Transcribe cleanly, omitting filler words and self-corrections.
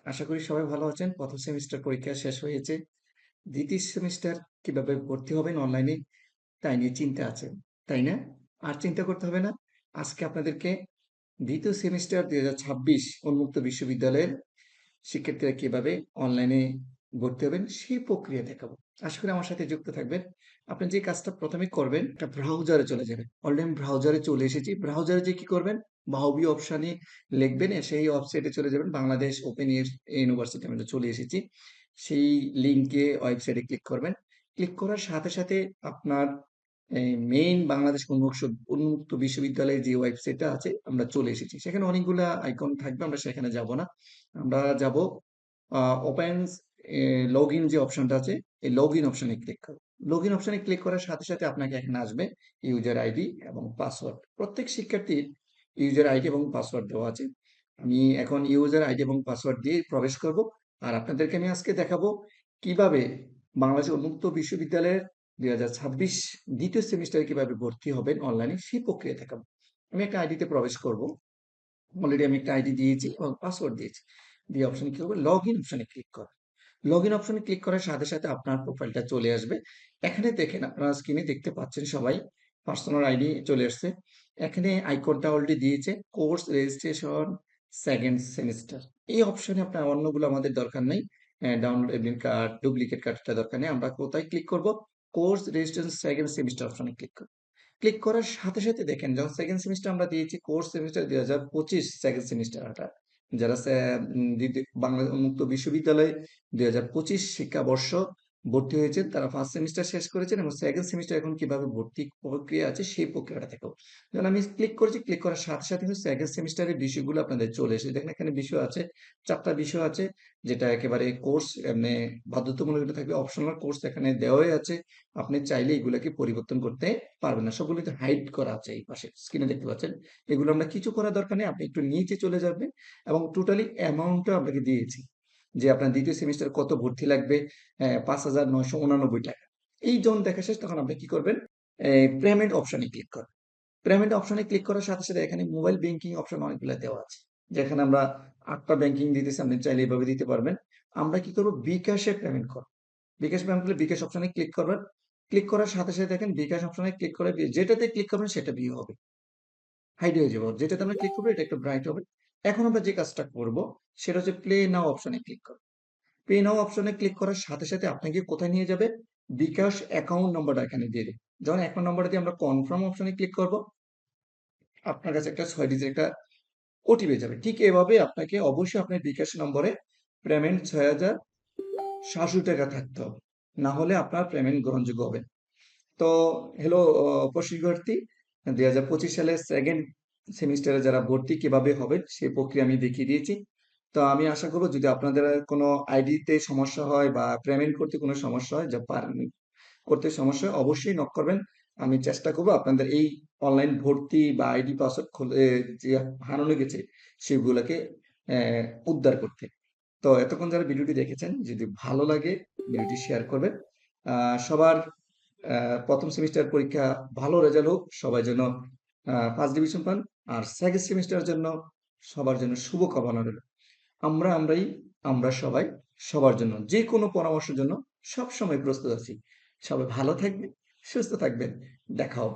আশা করি সবাই ভালো আছেন। ১ম সেমিস্টার পরীক্ষা শেষ হয়েছে। ২য় সেমিস্টার কিভাবে ভর্তি হবেন অনলাইনে তাই নিয়ে চিন্তা আছে। তাই না? আর চিন্তা করতে হবে না। আজকে আপনাদেরকে ২য় সেমিস্টার ২০২৬ উন্মুক্ত বিশ্ববিদ্যালয়ের শিক্ষার্থীরা কিভাবে অনলাইনে ভর্তি হবেন সেই প্রক্রিয়া দেখাবো। আশা করি আমার সাথে যুক্ত থাকবেন। আপনি যে কাজটা ১ম এ করবেন, একটা ব্রাউজারে চলে যাবেন। অলরেডি আমি ব্রাউজারে চলে এসেছি। ব্রাউজারে যেয়ে কি করবেন? বাহুবী অপশনে লিখবেন, সেই ওয়েবসাইটে চলে যাবেন। বাংলাদেশ ওপেন ইউনিভার্সিটি আমি চলে এসেছি। সেই লিঙ্কে ওয়েবসাইটে ক্লিক করবেন। ক্লিক করার সাথে, সাথে আপনার মেইন বাংলাদেশ উন্মুক্ত বিশ্ববিদ্যালয়ের যে ওয়েবসাইটটা আছে আমরা চলে এসেছি। সেখানে অনেকগুলা আইকন থাকবে, আমরা সেখানে যাব না। আমরা যাব ওপেন লগইন যে অপশনটা আছে, এই লগইন অপশনে ক্লিক করব। লগইন অপশনে ক্লিক করার সাথে, সাথে আপনাকে এখানে আসবে ইউজার আইডি এবং পাসওয়ার্ড। প্রত্যেক শিক্ষার্থীর ইউজার আইডি এবং পাসওয়ার্ড দেওয়া আছে। আমি এখন ইউজার আইডি এবং পাসওয়ার্ড দিয়ে প্রবেশ করব। আর আপনাদেরকে আমি আজকে দেখাবো কিভাবে বাংলাদেশ উন্মুক্ত বিশ্ববিদ্যালয়ের ২০২৬ দ্বিতীয় সেমিস্টারে কিভাবে ভর্তি হবেন অনলাইনে সেই প্রক্রিয়া দেখাবো। আমি একটা আইডিতে প্রবেশ করব। অলরেডি আমি একটা আইডি দিয়েছি এবং পাসওয়ার্ড দিয়েছি। দিয়ে অপশনে কি করবো? লগ ইন অপশনে ক্লিক করব। লগ ইন অপশনে ক্লিক করার সাথে, সাথে আপনার প্রোফাইলটা চলে আসবে। এখানে দেখেন, আপনারা স্ক্রিনে দেখতে পাচ্ছেন সবাই, পার্সোনাল আইডি চলে আসছে। এখানে আইকনটা অলরেডি দিয়েছে কোর্স রেজিস্ট্রেশন সেকেন্ড সেমিস্টার। এই অপশনে আপনার অন্যগুলো আমাদের দরকার নেই। ডাউনলোড এডমিট কার্ড, ডুপ্লিকেট কার্ডটা দরকার নেই। আমরা কোথায় ক্লিক করব? কোর্স রেজিস্ট্রেশন সেকেন্ড সেমিস্টার অপশনে ক্লিক করব। ক্লিক করার সাথে, সাথে দেখেন যখন সেকেন্ড সেমিস্টার আমরা দিয়েছি কোর্স সেমিস্টার ২০২৫ সেকেন্ড সেমিস্টারটা। যারা বাংলা উন্মুক্ত বিশ্ববিদ্যালয়ে ২০২৫ শিক্ষাবর্ষ ভর্তি হয়েছেন তারা ফার্স্ট সেমিস্টার শেষ করেছেন এবং সেকেন্ড সেমিস্টার এখন কিভাবে ভর্তি প্রক্রিয়া আছে সেই প্রক্রিয়াটা দেখাবো। যখন আমি ক্লিক করেছি, ক্লিক করার সাথে সাথে কিন্তু সেকেন্ড সেমিস্টারের বিষয়গুলো আপনাদের চলে এসেছে। দেখেন এখানে বিষয় আছে, ৪টা বিষয় আছে, যেটা একেবারে কোর্স এমনি বাধ্যতামূলক এটা থাকবে, অপশনাল কোর্স এখানে দেওয়াই আছে। আপনি চাইলে এগুলাকে পরিবর্তন করতে পারবেন না। সবগুলো কিন্তু হাইড করা আছে এই পাশে স্ক্রিনে দেখতে পাচ্ছেন। এগুলো আমরা কিছু করার দরকার নেই। আপনি একটু নিচে চলে যাবেন এবং টোটালি অ্যামাউন্টটা আপনাকে দিয়েছি যে আপনার দ্বিতীয় সেমিস্টার কত ভর্তি লাগবে, ৫,৯৮৯ টাকা। এই যখন দেখা শেষ তখন আপনি কি করবেন? পেমেন্ট অপশনে ক্লিক করবেন। পেমেন্ট অপশনে ক্লিক করার সাথে, সাথে এখানে মোবাইল ব্যাংকিং অপশন অনেকগুলো দেওয়া আছে। যেখানে আমরা ৮টা ব্যাংকিং দিতেছি, আপনি চাইলে এভাবে দিতে পারবেন। আমরা কি করব? বিকাশে পেমেন্ট করব। বিকাশ পেমেন্ট করলে বিকাশ অপশনে ক্লিক করবেন। ক্লিক করার সাথে, সাথে দেখেন বিকাশ অপশনে ক্লিক করে যেটাতে ক্লিক করবেন সেটা ভিউ হবে। হাইড হয়ে যাবে। যেটাতে আমরা ক্লিক করব এটা একটু ব্রাইট হবে। এখন আমরা যে কাজটা করব সেটা হচ্ছে প্লে নাও অপশনে ক্লিক করব। পে নাও অপশনে ক্লিক করার সাথে, সাথে আপনাকে কোথায় নিয়ে যাবে? বিকাশ অ্যাকাউন্ট নম্বরটা এখানে দিয়ে দেবে। যখন অ্যাকাউন্ট নম্বরটা দিয়ে আমরা কনফার্ম অপশনে ক্লিক করব, আপনার কাছে একটা ৬ ডিজিট একটা ওটিপি যাবে। ঠিক এভাবে আপনাকে অবশ্যই আপনার বিকাশ নম্বরে পেমেন্ট ৬,০৬৭ টাকা থাকতে হবে। না হলে আপনার পেমেন্ট গ্রহণযোগ্য হবে না। তো হ্যালো প্রশিক্ষার্থী, ২০২৫ সালে সেকেন্ড সেমিস্টারে যারা ভর্তি কিভাবে হবেন সেই প্রক্রিয়া আমি দেখিয়ে দিয়েছি। তো আমি আশা করব যদি আপনাদের কোনো আইডিতে সমস্যা হয় বা পেমেন্ট করতে কোনো সমস্যা হয়, যা পারেন করতে সমস্যা হয় অবশ্যই নক করবেন। আমি চেষ্টা করব আপনাদের এই অনলাইন ভর্তি বা আইডি পাসওয়ার্ড খুলে যে হারানো গেছে সেগুলোকে উদ্ধার করতে। তো এতক্ষণ যারা ভিডিওটি দেখেছেন, যদি ভালো লাগে ভিডিওটি শেয়ার করবেন। সবার ১ম সেমিস্টার পরীক্ষা ভালো রেজাল্ট হোক, সবাই যেন ফার্স্ট ডিভিশন পান। আর সেকেন্ড সেমিস্টারের জন্য সবার জন্য শুভকামনা রইল। আমরাই, আমরা সবাই সবার জন্য যেকোনো পরামর্শের জন্য সবসময় প্রস্তুত আছি। সবাই ভালো থাকবেন, সুস্থ থাকবেন। দেখা হবে।